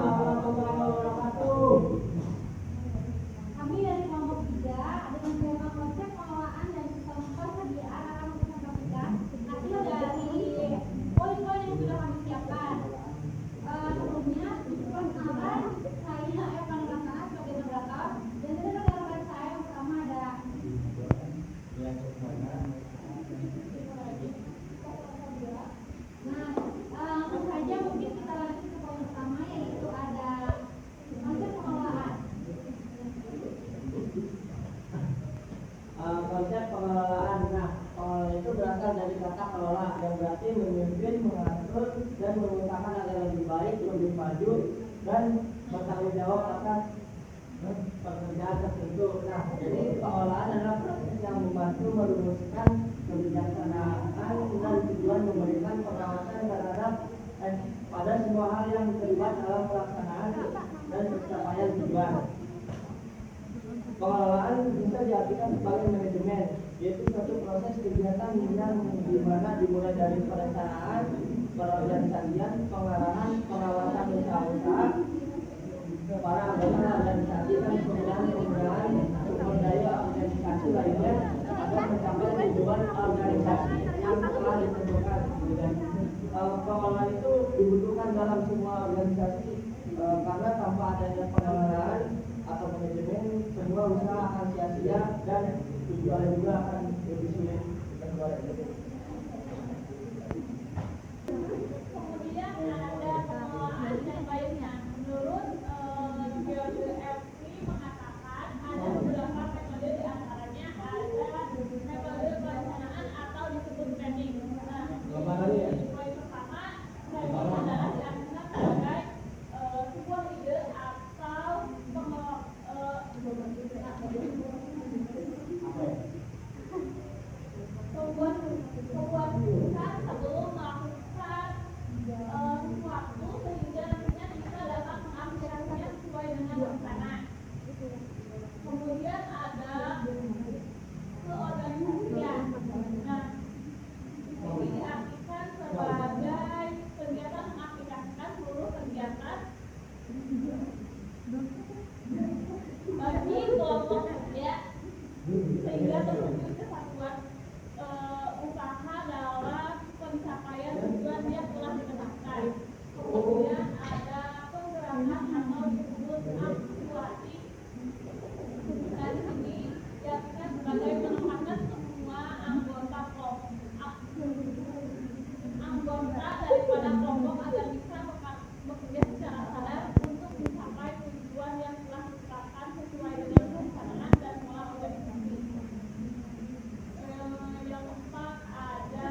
warahmatullahi wabarakatuh. Kami dari kelompok 3 dengan tema konsep pengelolaan dan sistem persediaan akan mempresentasikan hasil dari poin-poin yang sudah kami siapkan. Sebelumnya, perkenalkan saya Evan Laksana sebagai moderator dan rekan-rekan saya yang pertama ada. Nah, langsung saja mungkin kita lanjut ke poin pertama, yaitu ada konsep pengelolaan. Konsep pengelolaan. Nah, pengelolaan itu berasal dari kata kelola yang berarti memimpin, mengatur, dan mengusahakan agar lebih baik, lebih maju, dan bertanggung jawab atas pekerjaan tertentu. Nah, jadi pengelolaan adalah proses yang membantu merumuskan kebijaksanaan dan tujuan memberikan pengawasan terhadap pada semua hal yang terlibat dalam pelaksanaan dan pencapaian tujuan. Pengelolaan bisa diartikan sebagai manajemen, yaitu suatu proses kegiatan yang dimana dimulai dari perencanaan, perorganisasian, pengarahan, pengawasan usaha-usaha, para anggota organisasi dan penggunaan sumber daya organisasi lainnya agar mencapai tujuan organisasi yang telah ditentukan. Pengelolaan itu dibutuhkan dalam semua organisasi karena tanpa adanya pengelolaan atau manajemen, semua usaha akan sia-sia dan tujuan juga akan lebih sulit tercapai. Kemudian ada pengelolaan dan baiknya. Menurut GeoDFP mengatakan ada beberapa metode, diantaranya ada metode perencanaan atau disebut planning. Nah, poin pertama, planning adalah diartikan sebagai sebuah ide atau membuat keputusan sebelum melakukan sesuatu sehingga nantinya bisa dapat mengaplikasikannya sesuai dengan rencana. Kemudian ada keorganisasian. Nah, ini diartikan sebagai kegiatan mengaplikasikan seluruh kegiatan bagi kelompok kerja sehingga terwujud kesatuan usaha dalam pencapaian tujuan yang telah ditetapkan. Kemudian ada penggerakan atau disebut aktuasi. Dan ini diartikan sebagai menempatkan semua anggota kelompok daripada kelompok agar bisa bekerja secara sadar untuk mencapai tujuan yang telah ditetapkan sesuai dengan perencanaan dan pola organisasi. Yang keempat ada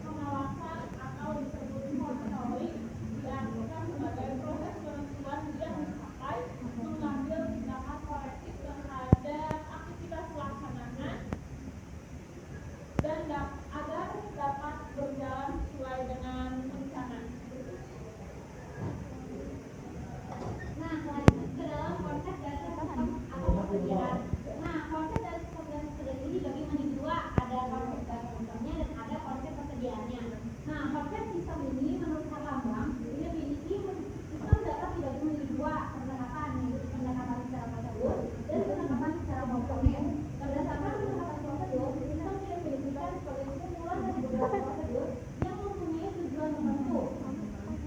pengawasan atau disebut monitoring, diartikan sebagai proses penentuan yang dicapai mengambil tindakan korektif terhadap aktivitas pelaksanaan dan agar dapat berjalan sesuai dengan rencana. Nah, selanjutnya ke dalam konsep dan sistem atau persediaan. Nah, konsep dan sistem dan persediaan ini dibagi menjadi dua, ada konsep dan sistemnya dan ada konsep persediaannya. Nah, konsep sistem ini menurut Kak Bambang, ini definisi sistem dapat dibagi menjadi dua pendekatan, yaitu pendekatan secara prosedur dan pendekatan secara komponen. Berdasarkan pendekatan prosedur, sistem didefinisikan sebagai kumpulan dari beberapa prosedur yang mempunyai tujuan tertentu.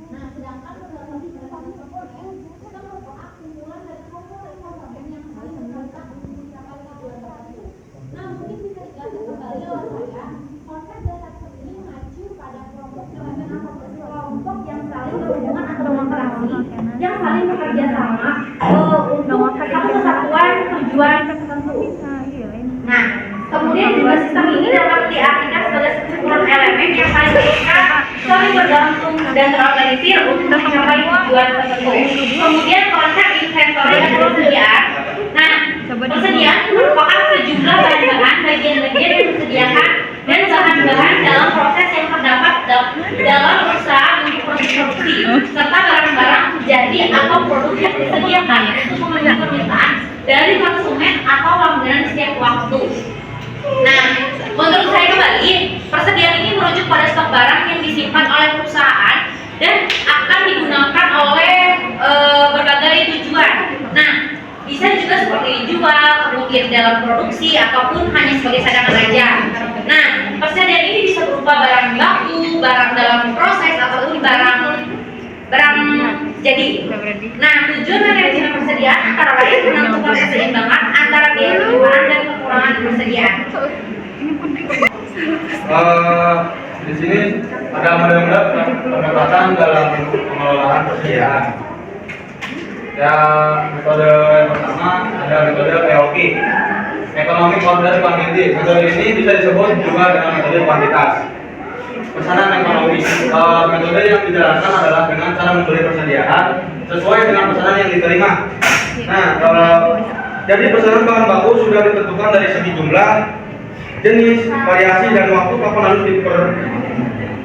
Nah, sedangkan berdasarkan pendekatan komponen, sistem merupakan kumpulan dari komponen-komponen yang saling berkaitan untuk mencapai tujuan tertentu. Nah, mungkin bisa dijelaskan kembali oleh saya, konsep dasar sistem ini mengacu pada kelompok yang saling berhubungan atau interaksi, yang saling bekerja sama untuk satu kesatuan tujuan tertentu. Nah, kemudian juga sistem ini dapat diartikan sebagai sekumpulan elemen yang saling terikat, saling bergantung dan terorganisir untuk mencapai tujuan tertentu. Kemudian konsep inventory dan persediaan. Nah, persediaan merupakan sejumlah bahan-bahan, bagian-bagian yang disediakan dan bahan-bahan dalam proses yang terdapat dalam usaha untuk proses produksi serta barang-barang jadi atau produk yang disediakan untuk memenuhi permintaan dari konsumen atau langganan setiap waktu. Nah, menurut saya kembali, persediaan ini merujuk pada stok barang yang disimpan oleh perusahaan dan akan digunakan oleh seperti dijual, kemudian dalam produksi ataupun hanya sebagai cadangan saja. Nah, persediaan ini bisa berupa barang baku, barang dalam proses ataupun barang jadi. Nah, tujuan manajemen persediaan antara lain menentukan keseimbangan antara biaya penyimpanan dan kekurangan persediaan. Di sini ada model-model pendekatan dalam pengelolaan persediaan. Ya, metode yang pertama ada metode EOQ, Economic Order Quantity. Metode ini bisa disebut juga dengan metode kuantitas. Pesanan ekonomi. Metode yang dijalankan adalah dengan cara membeli persediaan sesuai dengan pesanan yang diterima. Nah, jadi pesanan bahan baku sudah ditentukan dari segi jumlah, jenis, variasi, dan waktu kapan harus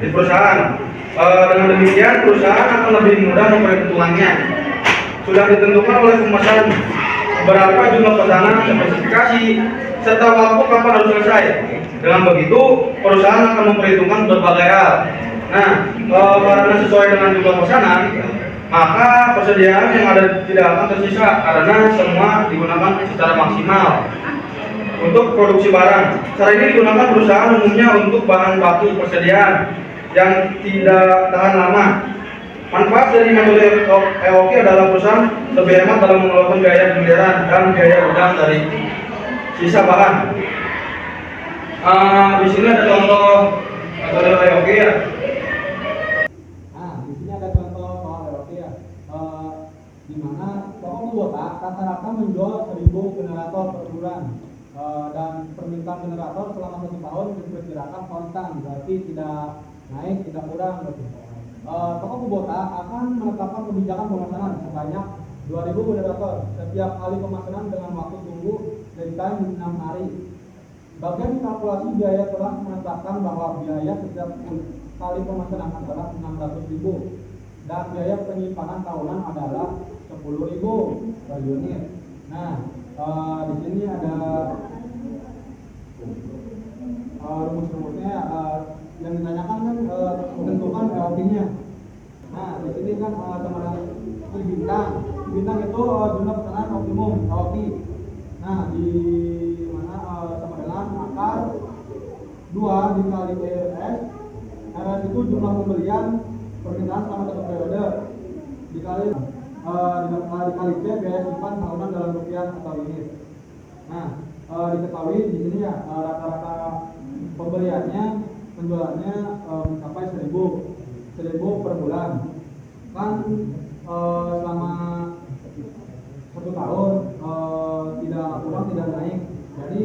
di perusahaan. Dengan demikian, perusahaan akan lebih mudah memperhitungannya. Sudah ditentukan oleh pemesan berapa jumlah pesanan, spesifikasi, serta waktu kapan harus selesai. Dengan begitu, perusahaan akan memperhitungkan berbagai hal. Nah, karena sesuai dengan jumlah pesanan, maka persediaan yang ada tidak akan tersisa karena semua digunakan secara maksimal. Untuk produksi barang, cara ini digunakan perusahaan umumnya untuk bahan baku persediaan yang tidak tahan lama. Manfaat dari metode EOQ adalah perusahaan lebih hemat dalam mengelola biaya pemeliharaan dan biaya gudang dari sisa bahan. Di sini ada contoh metode EOQ ya. Nah, di sini ada contoh soal EOQ ya. Di mana toko Kubota rata-rata menjual 1000 generator per bulan. Dan permintaan generator selama 1 tahun diperkirakan konstan, berarti tidak naik, tidak kurang. Toko Kubota akan menetapkan kebijakan pemesanan sebanyak 2000 generator setiap kali pemesanan dengan waktu tunggu lead time 6 hari. Bagian kalkulasi biaya telah menetapkan bahwa biaya setiap kali pemesanan adalah 600.000 dan biaya penyimpanan tahunan adalah 10.000 per unit. Nah, di sini ada rumus-rumusnya. Yang ditanyakan kan tentukan EOQ-nya. Nah, di sini kan sama dengan bintang. Bintang itu jumlah pesanan optimum EOQ. Nah, di mana sama dengan akar 2 dikali RS. RS itu jumlah pembelian permintaan selama 1 periode dikali dikali C biaya simpan tahunan dalam rupiah atau unit. Nah, diketahui di sini ya rata-rata penjualannya mencapai 1000 per bulan. Kan selama 1 tahun tidak kurang tidak naik. Jadi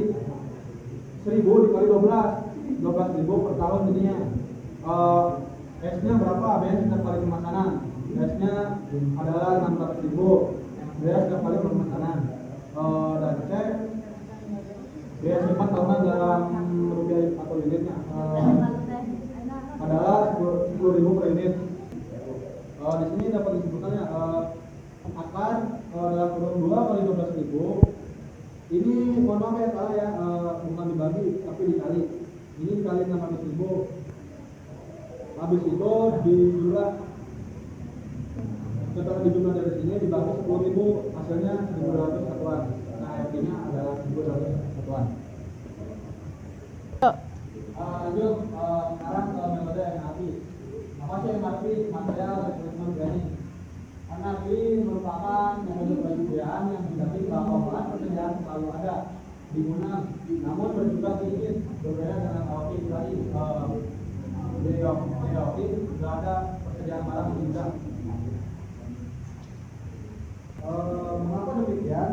1000 dikali 12.000 per tahun jadinya. S-nya berapa? B setiap kali pemesanan. S-nya adalah 600.000. B setiap kali pemesanan. Dan C biaya simpan tahunan dalam rupiah atau unitnya adalah 10.000 per unit. Di sini dapat disebutkannya akar dalam kurung 2 kali 12.000. Ini mohon maaf ya salah ya, bukan dibagi tapi dikali. Ini dikali 600.000. Habis itu dijumlah, setelah dijumlah dari sini dibagi 10.000, hasilnya 1.200 satuan. Nah, artinya adalah 1.200 satuan. Lanjut sekarang ke metode MRP. Apa sih MRP? Material Replacement Planning. MRP merupakan metode persediaan yang menjadi bahwa persediaan selalu ada di gudang, namun berjumlah sedikit, berbeda dengan EOQ tadi. Di EOQ sudah ada persediaan barang di gudang. Mengapa demikian?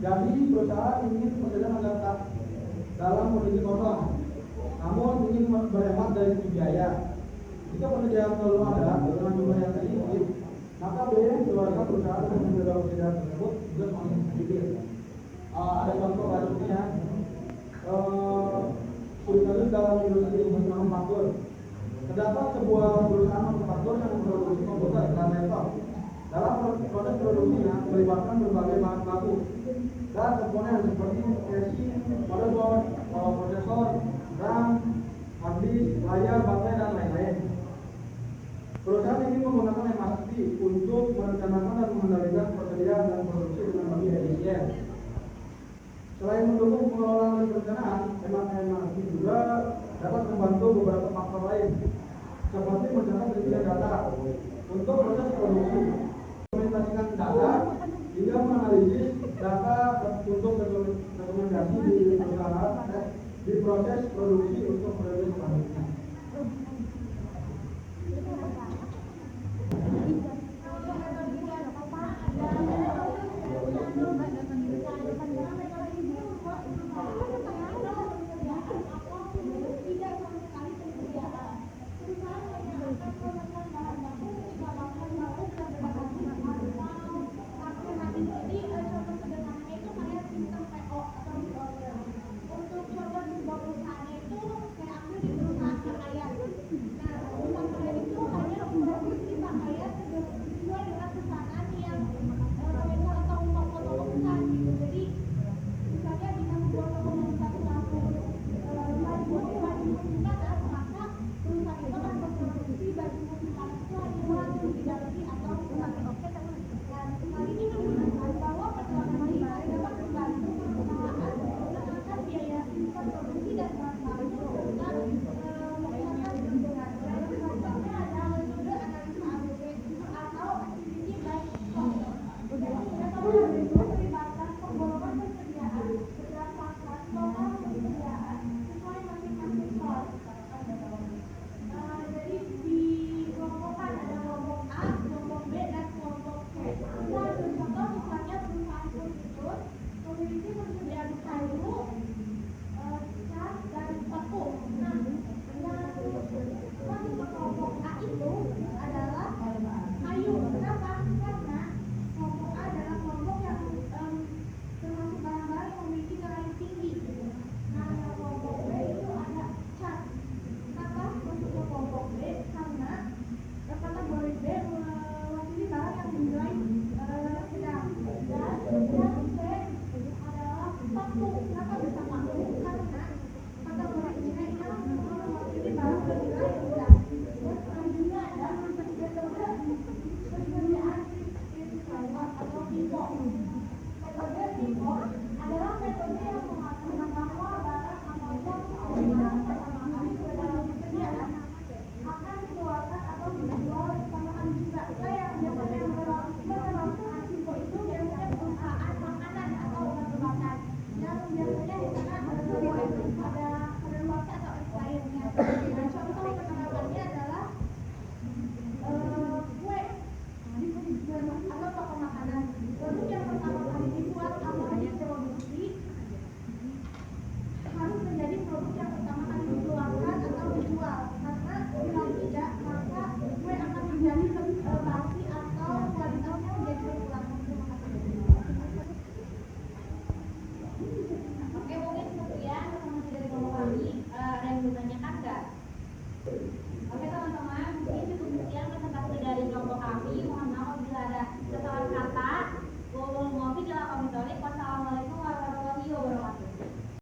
Jadi perusahaan ingin persediaan tetap dalam kondisi kosong, namun ingin berhemat dari segi biaya. Jika persediaan selalu ada dengan jumlah yang sedikit, maka biaya yang dikeluarkan perusahaan untuk menjaga persediaan tersebut juga semakin sedikit. Ada contoh kasusnya, khususnya dalam industri manufaktur. Terdapat sebuah perusahaan manufaktur yang memproduksi komputer dan laptop. Dalam proses produksinya melibatkan berbagai bahan baku dan komponen seperti chassis, motherboard, prosesor, RAM, hard disk, layar, baterai, dan lain-lain. Perusahaan ini menggunakan MRP untuk merencanakan dan mengendalikan persediaan dan produksi dengan lebih efisien. hemat energi juga dapat membantu beberapa faktor lain seperti mencatat rincian data untuk proses produksi, implementasikan data hingga menganalisis data untuk rekomendasi di perusahaan di proses produksi untuk periode selanjutnya.